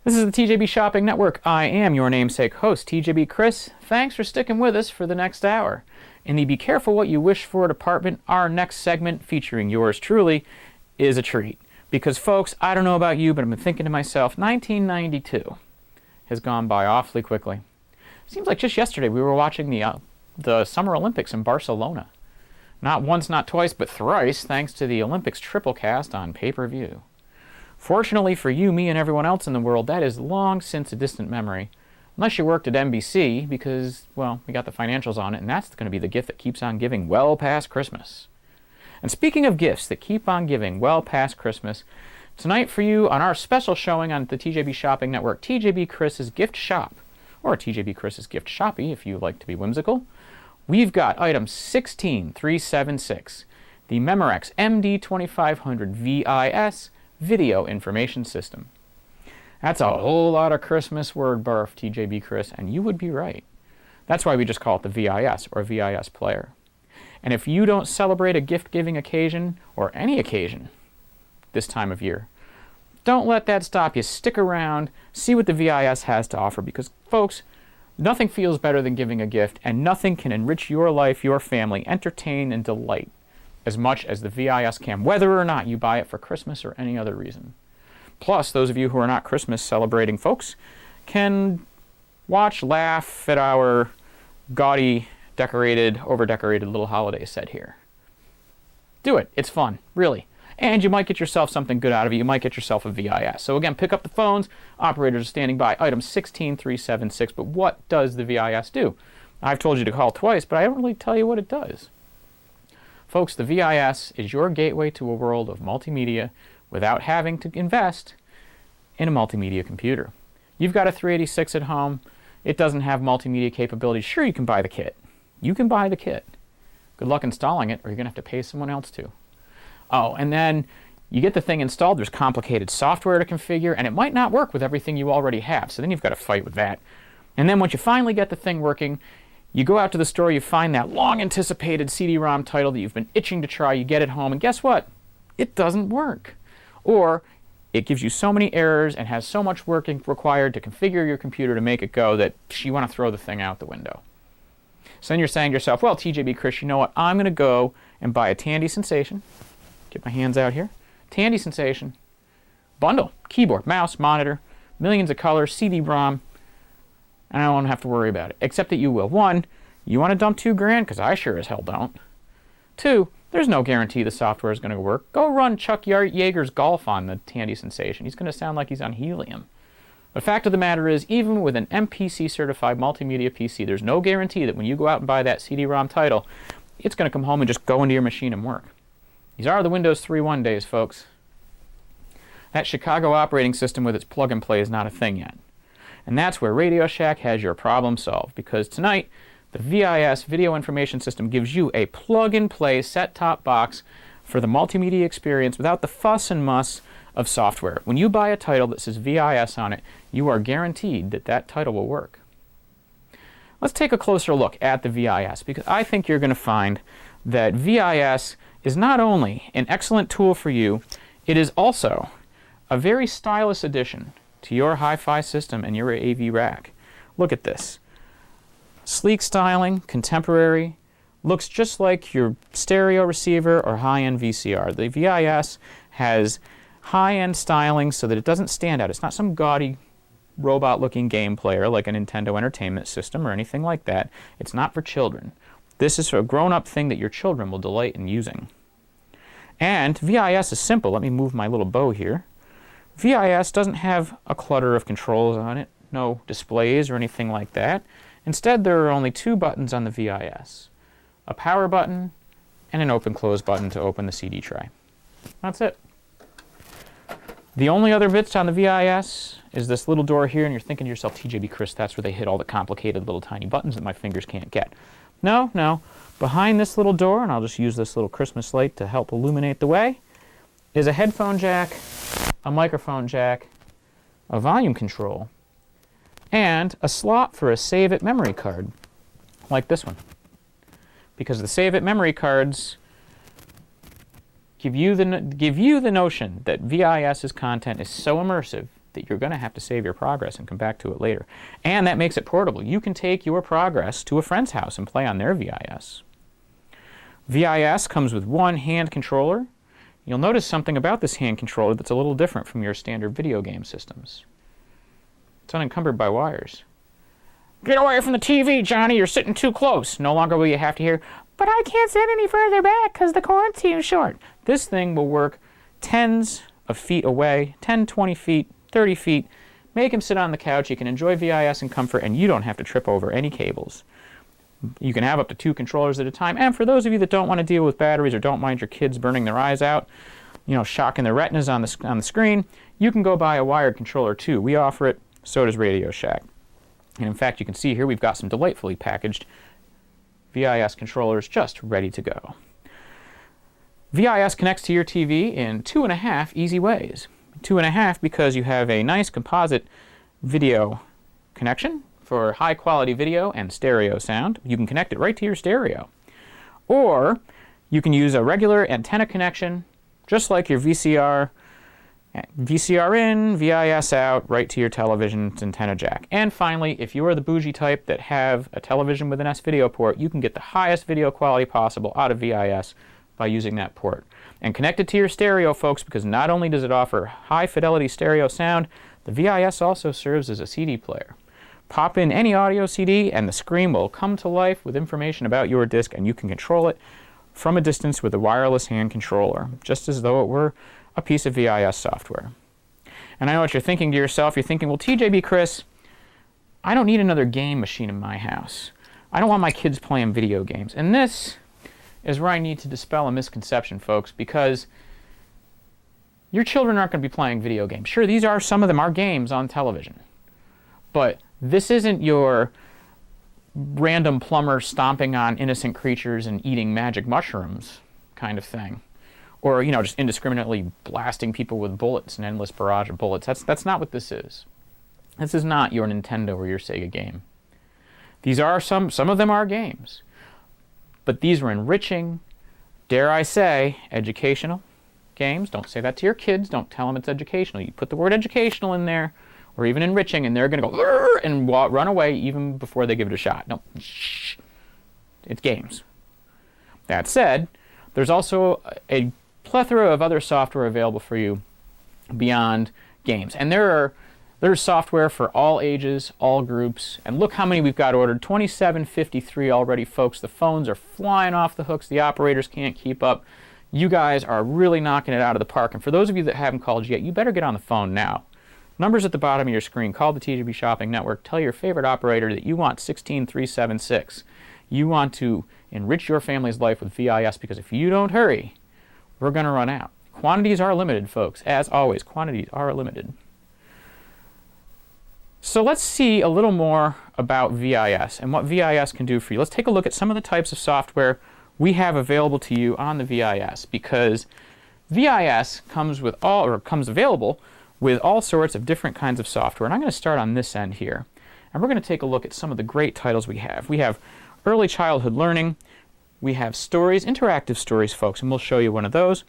This is the TJB Shopping Network. I am your namesake host, TJB Chris. Thanks for sticking with us for the next hour. In the Be Careful What You Wish For department, our next segment, featuring yours truly, is a treat. Because, folks, I don't know about you, but I've been thinking to myself, 1992 has gone by awfully quickly. Seems like just yesterday we were watching the Summer Olympics in Barcelona. Not once, not twice, but thrice, thanks to the Olympics triple cast on pay-per-view. Fortunately for you, me, and everyone else in the world, that is long since a distant memory. Unless you worked at NBC, because, well, we got the financials on it, and that's going to be the gift that keeps on giving well past Christmas. And speaking of gifts that keep on giving well past Christmas, tonight for you on our special showing on the TJB Shopping Network, TJB Chris's Gift Shop, or TJB Chris's Gift Shoppe if you like to be whimsical, we've got item 16376, the Memorex MD2500 VIS Video Information System. That's a whole lot of Christmas word barf, TJB Chris, and you would be right. That's why we just call it the VIS, or VIS player. And if you don't celebrate a gift-giving occasion, or any occasion, this time of year, don't let that stop you. Stick around, see what the VIS has to offer, because, folks, nothing feels better than giving a gift, and nothing can enrich your life, your family, entertain, and delight as much as the VIS can, whether or not you buy it for Christmas or any other reason. Plus, those of you who are not Christmas celebrating folks can watch, laugh at our gaudy, decorated, over-decorated little holiday set here. Do it. It's fun, really. And you might get yourself something good out of it. You might get yourself a VIS. So again, pick up the phones. Operators are standing by. Item 16376. But what does the VIS do? I've told you to call twice, but I don't really tell you what it does. Folks, the VIS is your gateway to a world of multimedia without having to invest in a multimedia computer. You've got a 386 at home. It doesn't have multimedia capabilities. Sure, you can buy the kit. You can buy the kit. Good luck installing it, or you're going to have to pay someone else to. Oh, and then you get the thing installed. There's complicated software to configure, and it might not work with everything you already have. So then you've got to fight with that. And then once you finally get the thing working, you go out to the store, you find that long-anticipated CD-ROM title that you've been itching to try. You get it home, and guess what? It doesn't work. Or it gives you so many errors and has so much work required to configure your computer to make it go that you want to throw the thing out the window. So then you're saying to yourself, well, TJB Chris, you know what? I'm going to go and buy a Tandy Sensation. Get my hands out here. Tandy Sensation. Bundle. Keyboard, mouse, monitor, millions of colors, CD-ROM. And I don't have to worry about it. Except that you will. One, you want to dump $2,000? Because I sure as hell don't. Two, there's no guarantee the software is going to work. Go run Chuck Yeager's Golf on the Tandy Sensation. He's going to sound like he's on helium. The fact of the matter is, even with an MPC-certified multimedia PC, there's no guarantee that when you go out and buy that CD-ROM title, it's going to come home and just go into your machine and work. These are the Windows 3.1 days, folks. That Chicago operating system with its plug-and-play is not a thing yet. And that's where Radio Shack has your problem solved, because tonight, the VIS Video Information System gives you a plug-and-play set-top box for the multimedia experience without the fuss and muss of software. When you buy a title that says VIS on it, you are guaranteed that that title will work. Let's take a closer look at the VIS, because I think you're going to find that VIS is not only an excellent tool for you, it is also a very stylish addition to your hi-fi system and your AV rack. Look at this. Sleek styling, contemporary, looks just like your stereo receiver or high-end VCR. The VIS has high-end styling so that it doesn't stand out. It's not some gaudy robot-looking game player like a Nintendo Entertainment System or anything like that. It's not for children. This is a grown-up thing that your children will delight in using. And VIS is simple. Let me move my little bow here. VIS doesn't have a clutter of controls on it, no displays or anything like that. Instead, there are only two buttons on the VIS. A power button and an open-close button to open the CD tray. That's it. The only other bits on the VIS is this little door here, and you're thinking to yourself, TJB Chris, that's where they hit all the complicated little tiny buttons that my fingers can't get. No, no. Behind this little door, and I'll just use this little Christmas light to help illuminate the way, is a headphone jack, a microphone jack, a volume control, and a slot for a Save It memory card, like this one. Because the Save It memory cards give you the notion that VIS's content is so immersive that you're going to have to save your progress and come back to it later. And that makes it portable. You can take your progress to a friend's house and play on their VIS. VIS comes with one hand controller. You'll notice something about this hand controller that's a little different from your standard video game systems. It's unencumbered by wires. Get away from the TV, Johnny, you're sitting too close. No longer will you have to hear, but I can't sit any further back because the cord's too short. This thing will work tens of feet away, 10, 20 feet, 30 feet. Make him sit on the couch. You can enjoy VIS in comfort, and you don't have to trip over any cables. You can have up to 2 controllers at a time. And for those of you that don't want to deal with batteries or don't mind your kids burning their eyes out, shocking their retinas on the screen, you can go buy a wired controller too. We offer it, so does Radio Shack. And in fact, you can see here we've got some delightfully packaged VIS controllers just ready to go. VIS connects to your TV in 2.5 easy ways. 2.5 because you have a nice composite video connection for high quality video and stereo sound. You can connect it right to your stereo. Or you can use a regular antenna connection, just like your VCR in, VIS out, right to your television's antenna jack. And finally, if you are the bougie type that have a television with an S-video port, you can get the highest video quality possible out of VIS by using that port. And connect it to your stereo, folks, because not only does it offer high fidelity stereo sound, the VIS also serves as a CD player. Pop in any audio CD and the screen will come to life with information about your disc, and you can control it from a distance with a wireless hand controller, just as though it were a piece of VIS software. And I know what you're thinking to yourself. You're thinking, well, TJBChris, I don't need another game machine in my house. I don't want my kids playing video games. And this is where I need to dispel a misconception, folks, because your children aren't going to be playing video games. Sure, some of them are games on television. But this isn't your random plumber stomping on innocent creatures and eating magic mushrooms kind of thing. Or, just indiscriminately blasting people with bullets, an endless barrage of bullets. That's not what this is. This is not your Nintendo or your Sega game. These are some of them are games. But these are enriching, dare I say, educational games. Don't say that to your kids. Don't tell them it's educational. You put the word educational in there, or even enriching, and they're going to go and run away even before they give it a shot. No, shh. It's games. That said, there's also a plethora of other software available for you beyond games. And there's software for all ages, all groups. And look how many we've got ordered. 2753 already, folks. The phones are flying off the hooks. The operators can't keep up. You guys are really knocking it out of the park. And for those of you that haven't called yet, you better get on the phone now. Numbers at the bottom of your screen. Call the TJB Shopping Network. Tell your favorite operator that you want 16376. You want to enrich your family's life with VIS, because if you don't hurry, we're going to run out. Quantities are limited, folks. As always, quantities are limited. So let's see a little more about VIS and what VIS can do for you. Let's take a look at some of the types of software we have available to you on the VIS, because VIS comes available with all sorts of different kinds of software. And I'm going to start on this end here. And we're going to take a look at some of the great titles we have. We have early childhood learning. We have stories, interactive stories, folks, and we'll show you one of those.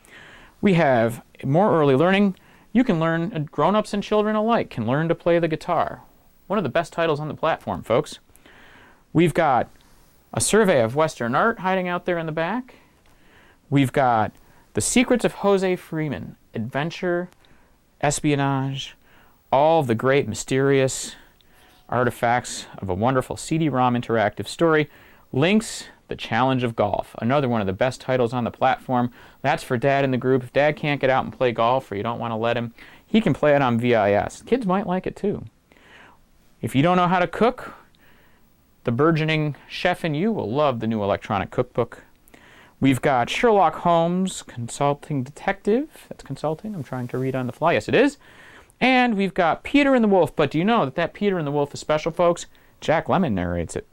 We have more early learning. You can learn, grown-ups and children alike can learn to play the guitar. One of the best titles on the platform, folks. We've got a survey of Western art hiding out there in the back. We've got The Secrets of Jose Freeman, adventure, espionage, all of the great mysterious artifacts of a wonderful CD-ROM interactive story. Links, The Challenge of Golf, another one of the best titles on the platform. That's for Dad in the group. If Dad can't get out and play golf, or you don't want to let him, he can play it on VIS. Kids might like it too. If you don't know how to cook, the burgeoning chef in you will love the new electronic cookbook. We've got Sherlock Holmes, Consulting Detective. That's consulting. I'm trying to read on the fly. Yes, it is. And we've got Peter and the Wolf. But do you know that Peter and the Wolf is special, folks? Jack Lemmon narrates it.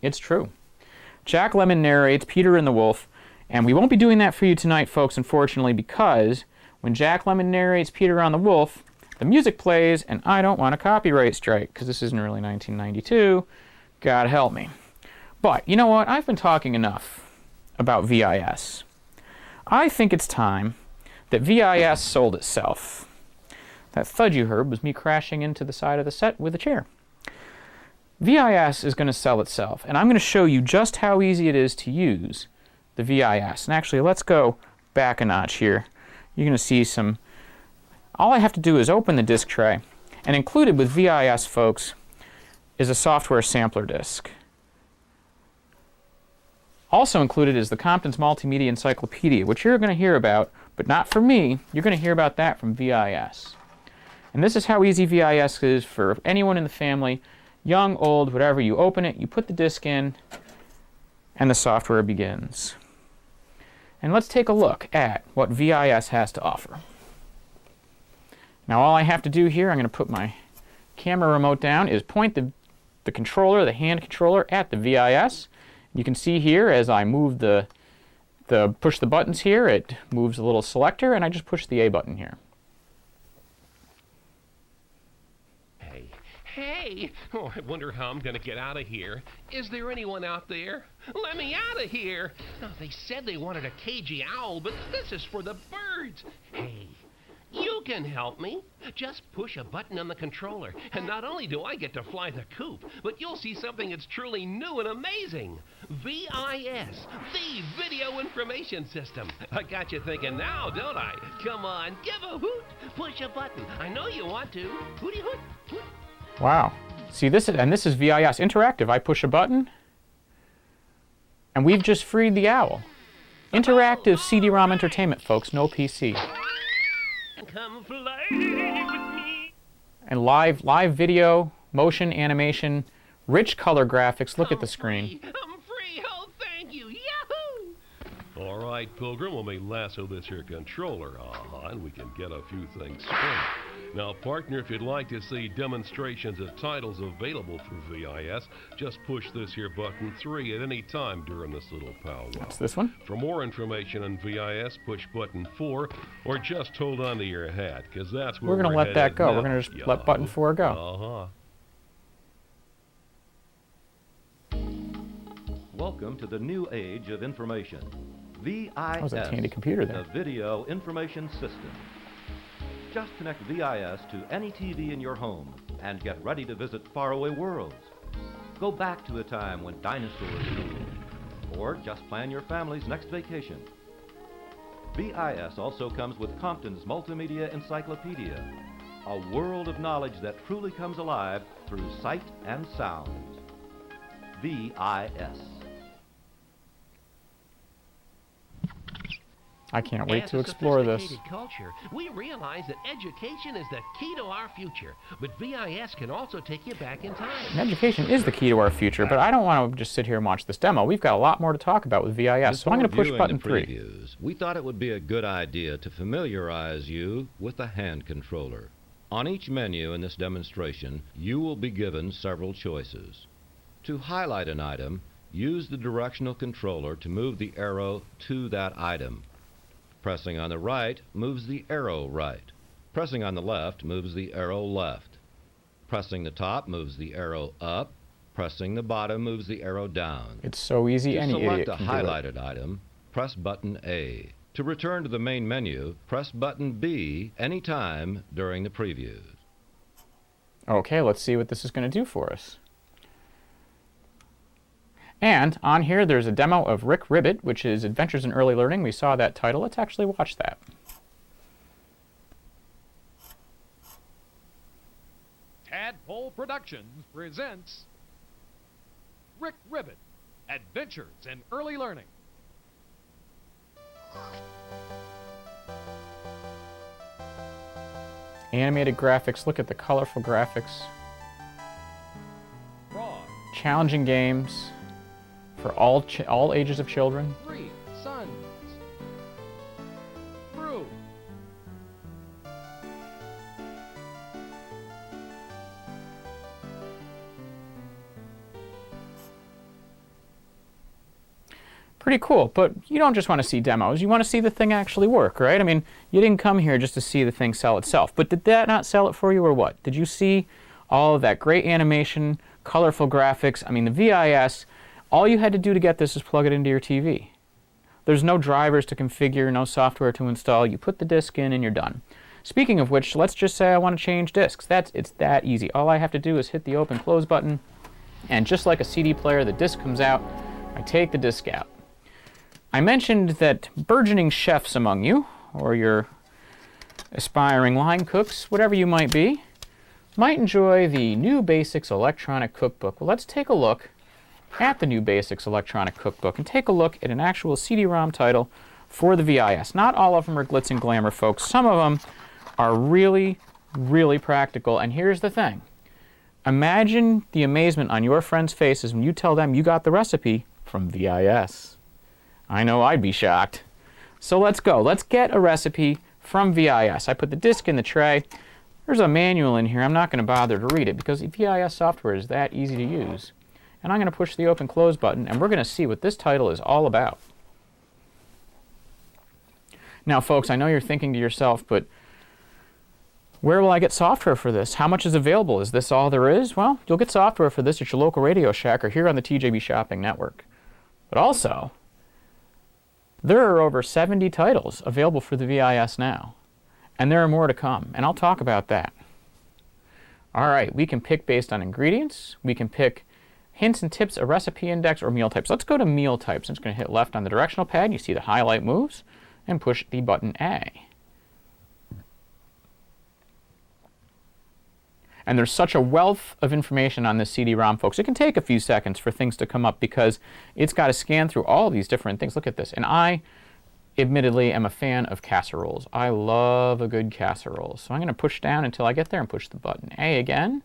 It's true. Jack Lemmon narrates Peter and the Wolf. And we won't be doing that for you tonight, folks, unfortunately, because when Jack Lemmon narrates Peter and the Wolf, the music plays, and I don't want a copyright strike, because this isn't early 1992. God help me. But, you know what? I've been talking enough about VIS. I think it's time that VIS sold itself. That thud you heard was me crashing into the side of the set with a chair. VIS is going to sell itself, and I'm going to show you just how easy it is to use the VIS. And actually, let's go back a notch here. You're going to see some. All I have to do is open the disk tray, and included with VIS, folks, is a software sampler disk. Also included is the Compton's Multimedia Encyclopedia, which you're going to hear about, but not from me. You're going to hear about that from VIS. And this is how easy VIS is for anyone in the family, young, old, whatever. You open it, you put the disk in, and the software begins. And let's take a look at what VIS has to offer. Now all I have to do here, I'm going to put my camera remote down, is point the controller, the hand controller, at the VIS. You can see here as I move push the buttons here, it moves a little selector, and I just push the A button here. Hey! Oh, I wonder how I'm gonna get out of here. Is there anyone out there? Let me out of here! Oh, they said they wanted a cagey owl, but this is for the birds. Hey, you can help me. Just push a button on the controller, and not only do I get to fly the coop, but you'll see something that's truly new and amazing. VIS, the Video Information System. I got you thinking now, don't I? Come on, give a hoot. Push a button. I know you want to. Hooty hoot, hoot. Wow. See, this is VIS Interactive. I push a button, and we've just freed the owl. Interactive CD-ROM entertainment, folks, no PC. Come fly with me. And live video, motion, animation, rich color graphics. Look at the screen. I'm free. Oh, thank you. Yahoo! All right, Pilgrim, let me lasso this here controller, and we can get a few things spinning. Now, partner, if you'd like to see demonstrations of titles available through VIS, just push this here button 3 at any time during this little powwow. That's this one. For more information on VIS, push button 4, or just hold on to your hat, because that's where we're going to let that go. We're going to just let button 4 go. Welcome to the new age of information. VIS, that was a Tandy computer there. the Video Information System. Just connect VIS to any TV in your home and get ready to visit faraway worlds. Go back to a time when dinosaurs ruled, or just plan your family's next vacation. VIS also comes with Compton's Multimedia Encyclopedia, a world of knowledge that truly comes alive through sight and sound. VIS. I can't wait to explore this. As a sophisticated culture, we realize that education is the key to our future, but VIS can also take you back in time. And education is the key to our future, but I don't want to just sit here and watch this demo. We've got a lot more to talk about with VIS, so I'm going to push button 3. We thought it would be a good idea to familiarize you with the hand controller. On each menu in this demonstration, you will be given several choices. To highlight an item, use the directional controller to move the arrow to that item. Pressing on the right moves the arrow right. Pressing on the left moves the arrow left. Pressing the top moves the arrow up. Pressing the bottom moves the arrow down. It's so easy, any idiot can do it. To select a highlighted item, press button A. To return to the main menu, press button B anytime during the previews. Okay, let's see what this is going to do for us. And on here, there's a demo of Rick Ribbit, which is Adventures in Early Learning. We saw that title. Let's actually watch that. Tadpole Productions presents Rick Ribbit, Adventures in Early Learning. Animated graphics. Look at the colorful graphics. Raw. Challenging games for all ages of children. 3 sons. Brew. Pretty cool, but you don't just want to see demos. You want to see the thing actually work, right? I mean, you didn't come here just to see the thing sell itself. But did that not sell it for you, or what? Did you see all of that great animation, colorful graphics? I mean, the VIS, all you had to do to get this is plug it into your TV. There's no drivers to configure, no software to install. You put the disc in and you're done. Speaking of which, let's just say I want to change discs. It's that easy. All I have to do is hit the open close button, and just like a CD player, the disc comes out. I take the disc out. I mentioned that burgeoning chefs among you, or your aspiring line cooks, whatever you might be, might enjoy the New Basics Electronic Cookbook. Well, let's take a look at the New Basics Electronic Cookbook and take a look at an actual CD-ROM title for the VIS. Not all of them are glitz and glamour, folks. Some of them are really, really practical. And here's the thing. Imagine the amazement on your friends' faces when you tell them you got the recipe from VIS. I know I'd be shocked. So let's go. Let's get a recipe from VIS. I put the disc in the tray. There's a manual in here. I'm not going to bother to read it because VIS software is that easy to use. And I'm going to push the open close button, and we're going to see what this title is all about. Now, folks, I know you're thinking to yourself, but where will I get software for this? How much is available? Is this all there is? Well, you'll get software for this at your local Radio Shack or here on the TJB Shopping Network. But also, there are over 70 titles available for the VIS now. And there are more to come, and I'll talk about that. All right, we can pick based on ingredients. We can pick hints and tips, a recipe index, or meal types. Let's go to meal types. I'm just going to hit left on the directional pad. You see the highlight moves, and push the button A. And there's such a wealth of information on this CD-ROM, folks. It can take a few seconds for things to come up because it's got to scan through all these different things. Look at this. And I, admittedly, am a fan of casseroles. I love a good casserole. So I'm going to push down until I get there and push the button A again.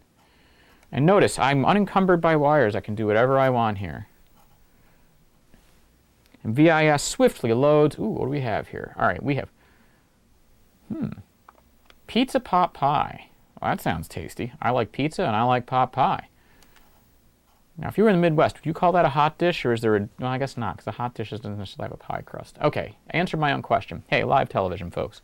And notice, I'm unencumbered by wires. I can do whatever I want here. And VIS swiftly loads. Ooh, what do we have here? All right, we have pizza pot pie. Well, that sounds tasty. I like pizza and I like pot pie. Now, if you were in the Midwest, would you call that a hot dish, or is there a... Well, I guess not, because a hot dish doesn't necessarily have a pie crust. Okay, answer my own question. Hey, live television, folks.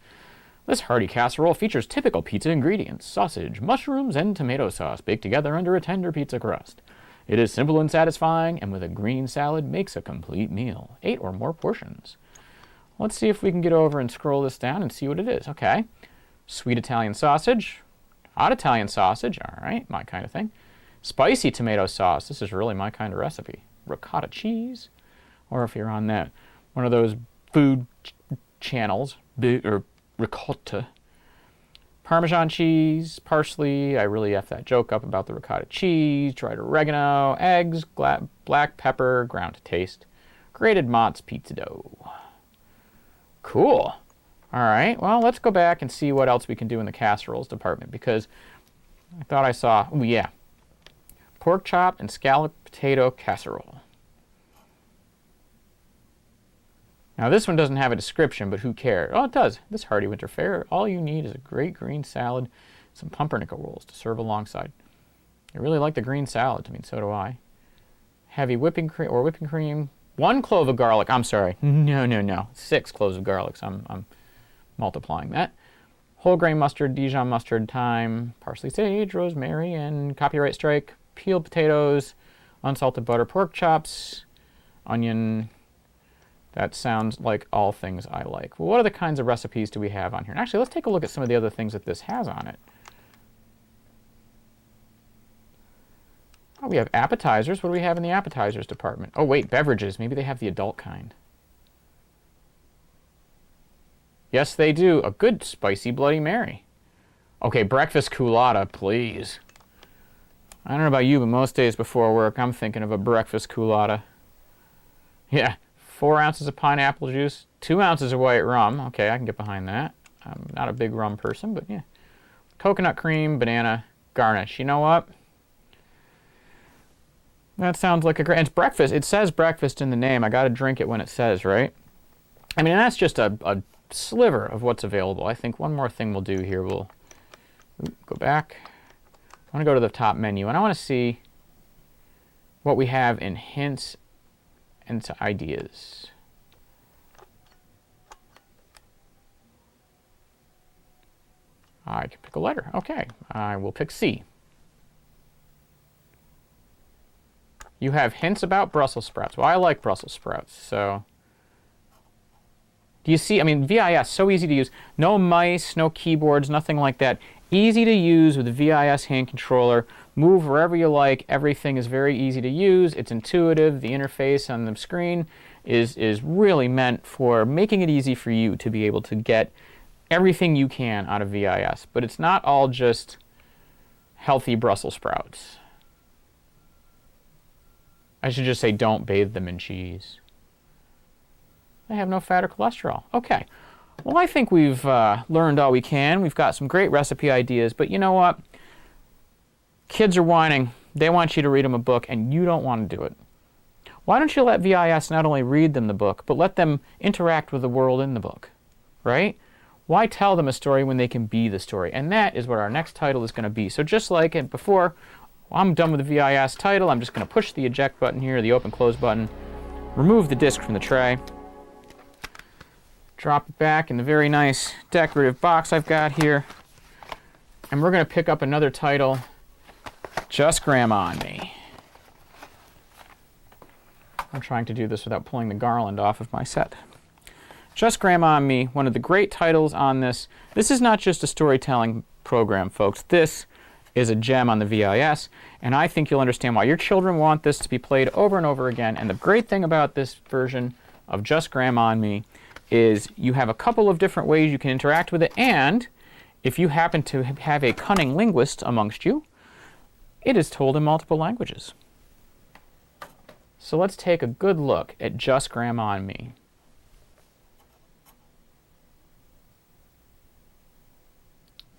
This hearty casserole features typical pizza ingredients: sausage, mushrooms, and tomato sauce baked together under a tender pizza crust. It is simple and satisfying, and with a green salad makes a complete meal. 8 or more portions. Let's see if we can get over and scroll this down and see what it is. Okay, sweet Italian sausage, hot Italian sausage, all right, my kind of thing. Spicy tomato sauce, this is really my kind of recipe. Ricotta cheese, or if you're on that, one of those food channels, or ricotta. Parmesan cheese, parsley, I really F that joke up about the ricotta cheese, dried oregano, eggs, black pepper, ground to taste, grated Mott's pizza dough. Cool. All right, well, let's go back and see what else we can do in the casseroles department, because I thought I saw, oh yeah, pork chop and scalloped potato casserole. Now this one doesn't have a description, but who cares? Oh, it does. This hearty winter fare, all you need is a great green salad, some pumpernickel rolls to serve alongside. I really like the green salads. I mean, so do I. Heavy whipping cream, 1 clove of garlic. I'm sorry. No. 6 cloves of garlic. So I'm multiplying that. Whole grain mustard, Dijon mustard, thyme, parsley, sage, rosemary, and copyright strike. Peeled potatoes, unsalted butter, pork chops, onion. That sounds like all things I like. Well, what other kinds of recipes do we have on here? And actually, let's take a look at some of the other things that this has on it. Oh, we have appetizers. What do we have in the appetizers department? Oh, wait, beverages. Maybe they have the adult kind. Yes, they do. A good spicy Bloody Mary. Okay, breakfast culotta, please. I don't know about you, but most days before work, I'm thinking of a breakfast culotta. Yeah. 4 ounces of pineapple juice, 2 ounces of white rum. Okay, I can get behind that. I'm not a big rum person, but yeah. Coconut cream, banana, garnish. You know what? That sounds like a great... And it's breakfast. It says breakfast in the name. I got to drink it when it says, right? I mean, that's just a sliver of what's available. I think one more thing we'll do here. We'll go back. I want to go to the top menu, and I want to see what we have in hints and to ideas. I can pick a letter. Okay, I will pick C. You have hints about Brussels sprouts. Well, I like Brussels sprouts, so Do you see? I mean, VIS, so easy to use. No mice, no keyboards, nothing like that. Easy to use with the VIS hand controller. Move wherever you like. Everything is very easy to use. It's intuitive. The interface on the screen is really meant for making it easy for you to be able to get everything you can out of VIS. But it's not all just healthy Brussels sprouts. I should just say don't bathe them in cheese. They have no fat or cholesterol. Okay. Well, I think we've learned all we can. We've got some great recipe ideas, but you know what? Kids are whining. They want you to read them a book, and you don't want to do it. Why don't you let VIS not only read them the book, but let them interact with the world in the book, right? Why tell them a story when they can be the story? And that is what our next title is going to be. So just like it before, I'm done with the VIS title. I'm just going to push the eject button here, the open close button, remove the disc from the tray, drop it back in the very nice decorative box I've got here, and we're going to pick up another title, Just Grandma on Me. I'm trying to do this without pulling the garland off of my set. Just Grandma on Me, one of the great titles on this. This is not just a storytelling program, folks. This is a gem on the VIS, and I think you'll understand why your children want this to be played over and over again. And the great thing about this version of Just Grandma on Me is you have a couple of different ways you can interact with it, and if you happen to have a cunning linguist amongst you, it is told in multiple languages. So let's take a good look at Just Grandma on Me.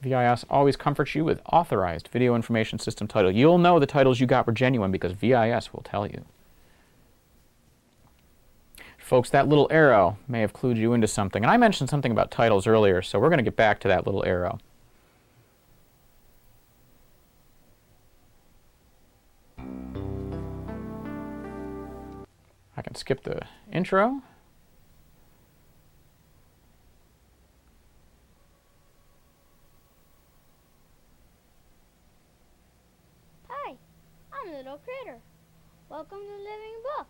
VIS always comforts you with authorized video information system title. You'll know the titles you got were genuine because VIS will tell you. Folks, that little arrow may have clued you into something. And I mentioned something about titles earlier, so we're going to get back to that little arrow. I can skip the intro. Hi, I'm Little Critter. Welcome to Living Books.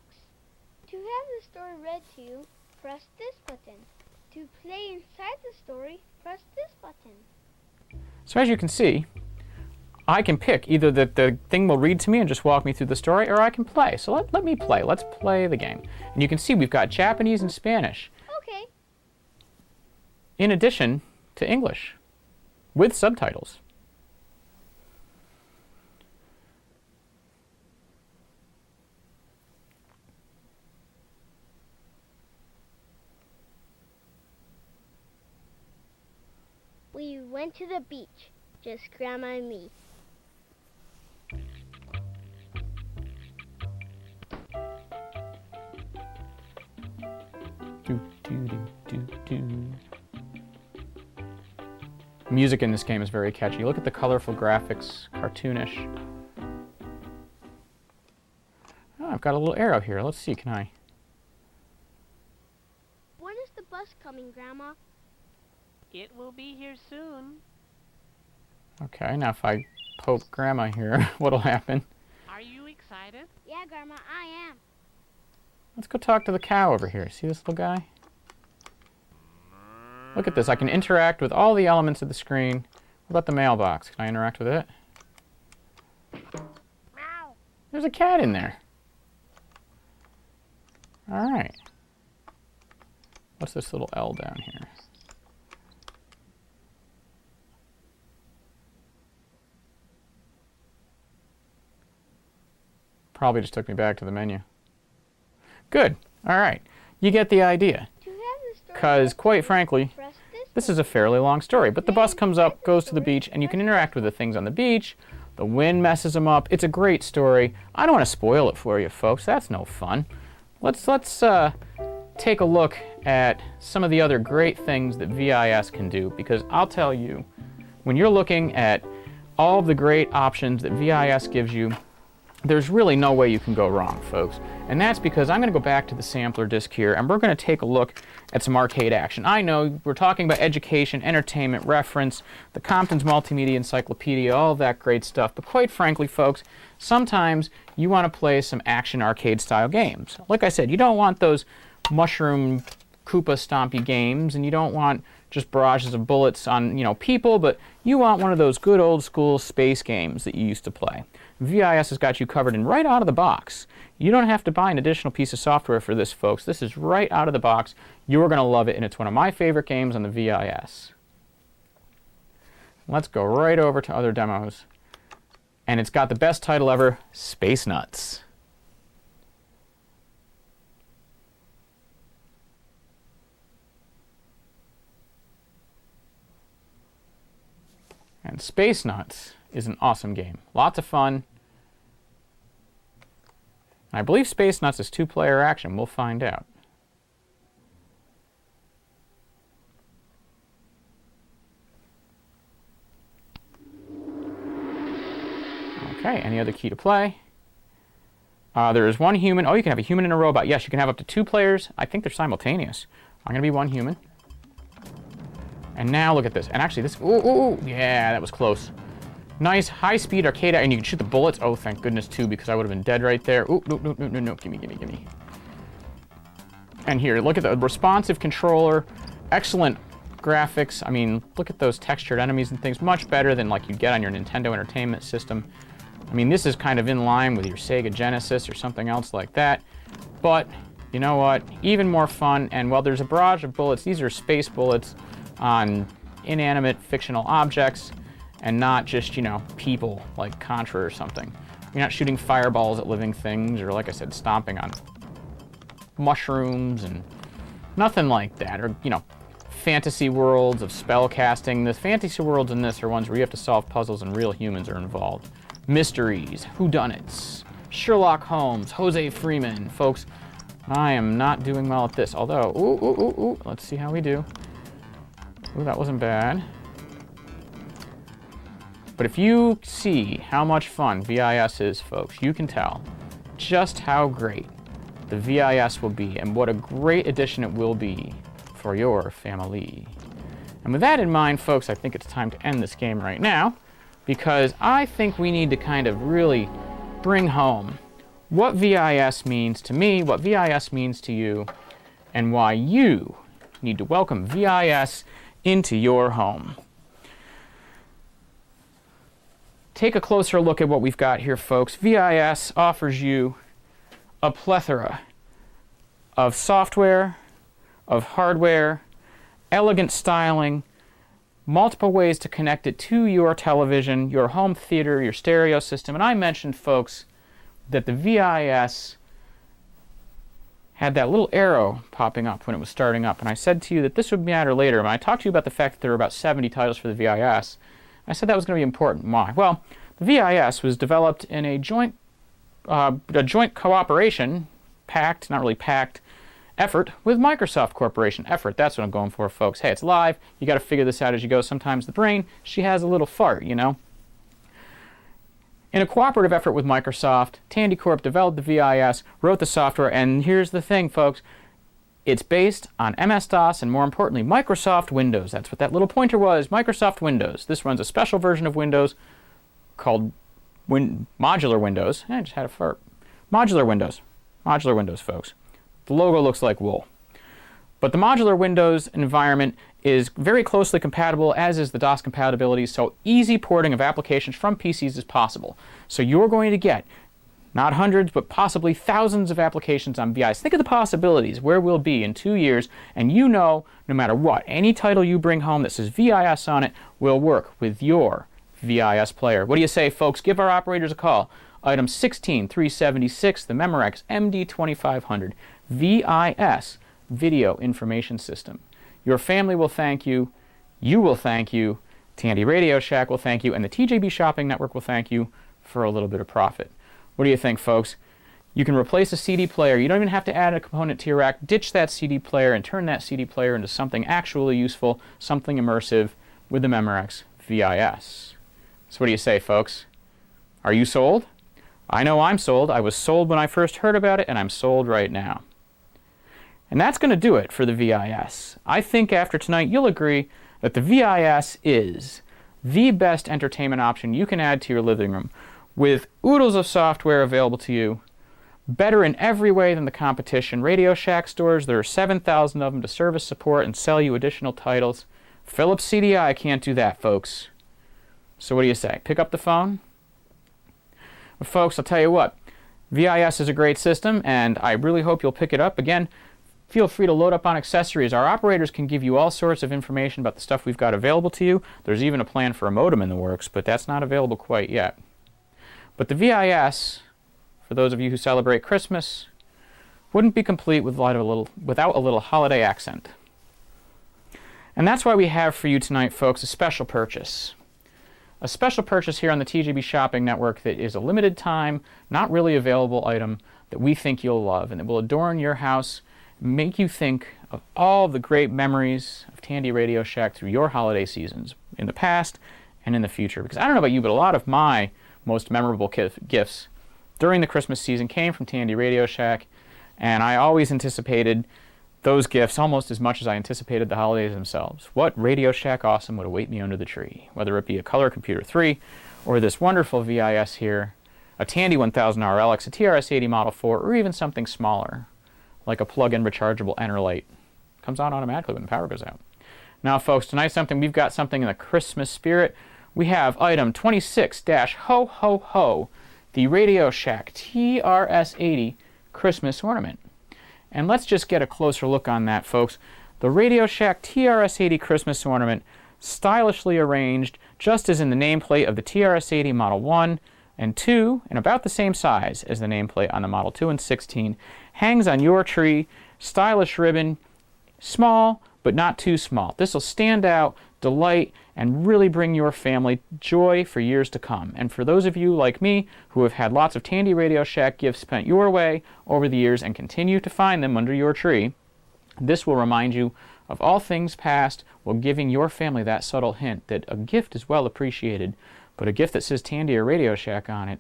To have the story read to you, press this button. To play inside the story, press this button. So as you can see, I can pick either that the thing will read to me and just walk me through the story, or I can play. So let me play. Let's play the game. And you can see we've got Japanese and Spanish. Okay. In addition to English, with subtitles. We went to the beach, just Grandma and me. Do, do, do, do, do. Music in this game is very catchy. Look at the colorful graphics, cartoonish. Oh, I've got a little arrow here. Let's see, can I? When is the bus coming, Grandma? It will be here soon. Okay, now if I poke Grandma here, what'll happen? Are you excited? Yeah, Grandma, I am. Let's go talk to the cow over here. See this little guy? Look at this. I can interact with all the elements of the screen. What about the mailbox? Can I interact with it? Meow. There's a cat in there. All right. What's this little L down here? Probably just took me back to the menu. Good. All right. You get the idea. Because, quite frankly, this is a fairly long story. But the bus comes up, goes to the beach, and you can interact with the things on the beach. The wind messes them up. It's a great story. I don't want to spoil it for you, folks. That's no fun. Let's take a look at some of the other great things that VIS can do. Because I'll tell you, when you're looking at all of the great options that VIS gives you, there's really no way you can go wrong, folks. And that's because I'm going to go back to the sampler disc here, and we're going to take a look at some arcade action. I know we're talking about education, entertainment, reference, the Compton's Multimedia Encyclopedia, all of that great stuff. But quite frankly, folks, sometimes you want to play some action arcade-style games. Like I said, you don't want those mushroom Koopa stompy games, and you don't want just barrages of bullets on, you know, people, but you want one of those good old school space games that you used to play. VIS has got you covered, and right out of the box. You don't have to buy an additional piece of software for this, folks. This is right out of the box. You're going to love it, and it's one of my favorite games on the VIS. Let's go right over to other demos. And it's got the best title ever, Spacenuts. And Spacenuts is an awesome game. Lots of fun. I believe Spacenuts is 2-player action. We'll find out. Okay, any other key to play? There is one human. Oh, you can have a human and a robot. Yes, you can have up to 2 players. I think they're simultaneous. I'm going to be one human. And now look at this. And actually this, ooh, yeah, that was close. Nice high-speed arcade, and you can shoot the bullets. Oh, thank goodness, too, because I would have been dead right there. Ooh, no, gimme. And here, look at the responsive controller. Excellent graphics. I mean, look at those textured enemies and things. Much better than like you'd get on your Nintendo Entertainment System. I mean, this is kind of in line with your Sega Genesis or something else like that. But, you know what? Even more fun, and while there's a barrage of bullets, these are space bullets on inanimate fictional objects, and not just, you know, people like Contra or something. You're not shooting fireballs at living things, or like I said, stomping on mushrooms and nothing like that. Or, you know, fantasy worlds of spell casting. The fantasy worlds in this are ones where you have to solve puzzles and real humans are involved. Mysteries, whodunits, Sherlock Holmes, Jose Freeman. Folks, I am not doing well at this. Although, ooh, let's see how we do. Ooh, that wasn't bad. But if you see how much fun VIS is, folks, you can tell just how great the VIS will be and what a great addition it will be for your family. And with that in mind, folks, I think it's time to end this game right now, because I think we need to kind of really bring home what VIS means to me, what VIS means to you, and why you need to welcome VIS into your home. Take a closer look at what we've got here, folks. VIS offers you a plethora of software, of hardware, elegant styling, multiple ways to connect it to your television, your home theater, your stereo system. And I mentioned, folks, that the VIS had that little arrow popping up when it was starting up. And I said to you that this would matter later. When I talked to you about the fact that there were about 70 titles for the VIS, I said that was going to be important. Why? Well, the VIS was developed in a joint cooperation, not really packed, effort with Microsoft Corporation. Effort, that's what I'm going for, folks. Hey, it's live. You got to figure this out as you go. Sometimes the brain, she has a little fart, you know. In a cooperative effort with Microsoft, Tandy Corp developed the VIS, wrote the software, and here's the thing, folks. It's based on MS-DOS and, more importantly, Microsoft Windows. That's what that little pointer was, Microsoft Windows. This runs a special version of Windows called Modular Windows. I just had a fart. Modular Windows. Modular Windows, folks. The logo looks like wool. But the Modular Windows environment is very closely compatible, as is the DOS compatibility, so easy porting of applications from PCs is possible. So you're going to get not hundreds, but possibly thousands of applications on VIS. Think of the possibilities, where we'll be in 2 years, and you know, no matter what, any title you bring home that says VIS on it will work with your VIS player. What do you say, folks? Give our operators a call. Item 16376, the Memorex MD2500, VIS, Video Information System. Your family will thank you, you will thank you, Tandy Radio Shack will thank you, and the TJB Shopping Network will thank you for a little bit of profit. What do you think, folks? You can replace a CD player. You don't even have to add a component to your rack. Ditch that CD player and turn that CD player into something actually useful, something immersive with the Memorex VIS. So what do you say, folks? Are you sold? I know I'm sold. I was sold when I first heard about it, and I'm sold right now. And that's going to do it for the VIS. I think after tonight you'll agree that the VIS is the best entertainment option you can add to your living room, with oodles of software available to you, Better in every way than the competition. Radio Shack stores, there are 7,000 of them to service, support, and sell you additional titles. Philips CDI can't do that, folks. So what do you say? Pick up the phone? Well, folks, I'll tell you what. VIS is a great system, and I really hope you'll pick it up. Again, feel free to load up on accessories. Our operators can give you all sorts of information about the stuff we've got available to you. There's even a plan for a modem in the works, but that's not available quite yet. But the VIS, for those of you who celebrate Christmas, wouldn't be complete without a little holiday accent. And that's why we have for you tonight, folks, a special purchase. A special purchase here on the TJB Shopping Network that is a limited time, not really available item that we think you'll love and that will adorn your house, make you think of all the great memories of Tandy Radio Shack through your holiday seasons in the past and in the future. Because I don't know about you, but a lot of my most memorable gifts during the Christmas season came from Tandy Radio Shack, and I always anticipated those gifts almost as much as I anticipated the holidays themselves. What Radio Shack awesome would await me under the tree? Whether it be a Color Computer 3 or this wonderful VIS here, a Tandy 1000RLX, a TRS-80 Model 4, or even something smaller, like a plug-in rechargeable Enerlite. Comes on automatically when the power goes out. Now, folks, tonight we've got something in the Christmas spirit. We have item 26-Ho-Ho-Ho, the Radio Shack TRS-80 Christmas ornament. And let's just get a closer look on that, folks. The Radio Shack TRS-80 Christmas ornament, stylishly arranged, just as in the nameplate of the TRS-80 Model 1 and 2, and about the same size as the nameplate on the Model 2 and 16, hangs on your tree, stylish ribbon, small, but not too small. This will stand out, delight, and really bring your family joy for years to come. And for those of you like me who have had lots of Tandy Radio Shack gifts spent your way over the years and continue to find them under your tree, this will remind you of all things past while giving your family that subtle hint that a gift is well appreciated, but a gift that says Tandy or Radio Shack on it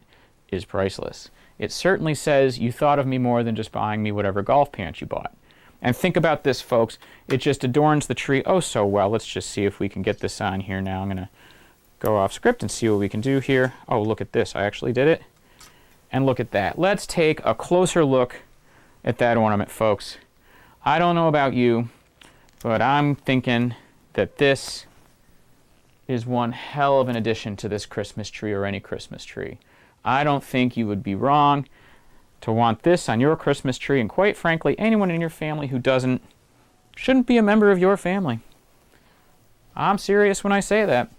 is priceless. It certainly says you thought of me more than just buying me whatever golf pants you bought. And think about this, folks. It just adorns the tree oh so well. Let's just see if we can get this on here now. I'm going to go off script and see what we can do here. Oh, look at this. I actually did it. And look at that. Let's take a closer look at that ornament, folks. I don't know about you, but I'm thinking that this is one hell of an addition to this Christmas tree or any Christmas tree. I don't think you would be wrong to want this on your Christmas tree, and quite frankly, anyone in your family who shouldn't be a member of your family. I'm serious when I say that.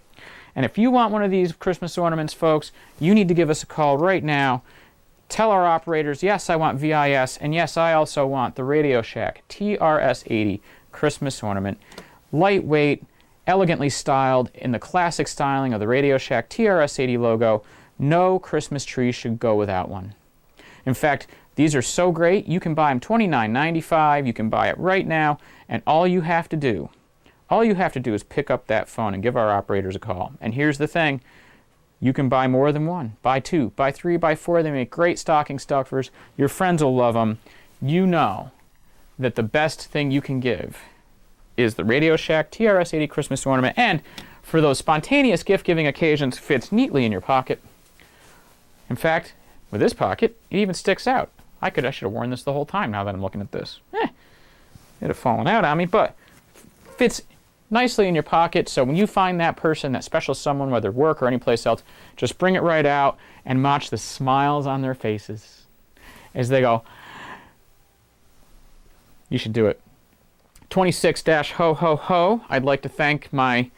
And if you want one of these Christmas ornaments, folks, you need to give us a call right now. Tell our operators, yes, I want VIS, and yes, I also want the Radio Shack TRS-80 Christmas ornament. Lightweight, elegantly styled in the classic styling of the Radio Shack TRS-80 logo. No Christmas tree should go without one. In fact, these are so great, you can buy them $29.95. You can buy it right now, and all you have to do is pick up that phone and give our operators a call. And here's the thing, you can buy more than one. Buy two, buy three, buy four. They make great stocking stuffers. Your friends will love them. You know that the best thing you can give is the Radio Shack TRS-80 Christmas ornament, and for those spontaneous gift-giving occasions, fits neatly in your pocket. In fact, with this pocket, it even sticks out. I should have worn this the whole time now that I'm looking at this. It'd have fallen out on me, but fits nicely in your pocket, so when you find that person, that special someone, whether work or anyplace else, just bring it right out and watch the smiles on their faces as they go, you should do it. 26-Ho-Ho-Ho. I'd like to thank my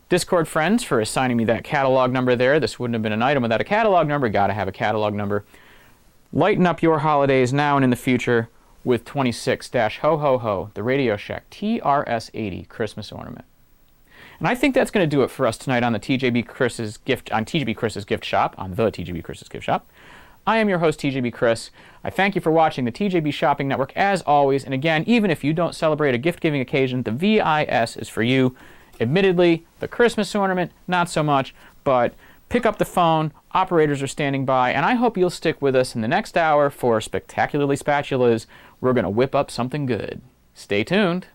Discord friends for assigning me that catalog number there. This wouldn't have been an item without a catalog number. Got to have a catalog number. Lighten up your holidays now and in the future with 26-Ho-Ho-Ho, the Radio Shack TRS-80 Christmas ornament. And I think that's going to do it for us tonight on the TJB Chris's gift shop, on the TJB Chris's gift shop. I am your host, TJB Chris. I thank you for watching the TJB Shopping Network as always. And again, even if you don't celebrate a gift-giving occasion, the VIS is for you. Admittedly, the Christmas ornament, not so much, but pick up the phone, operators are standing by, and I hope you'll stick with us in the next hour for Spectacularly Spatulas. We're going to whip up something good. Stay tuned.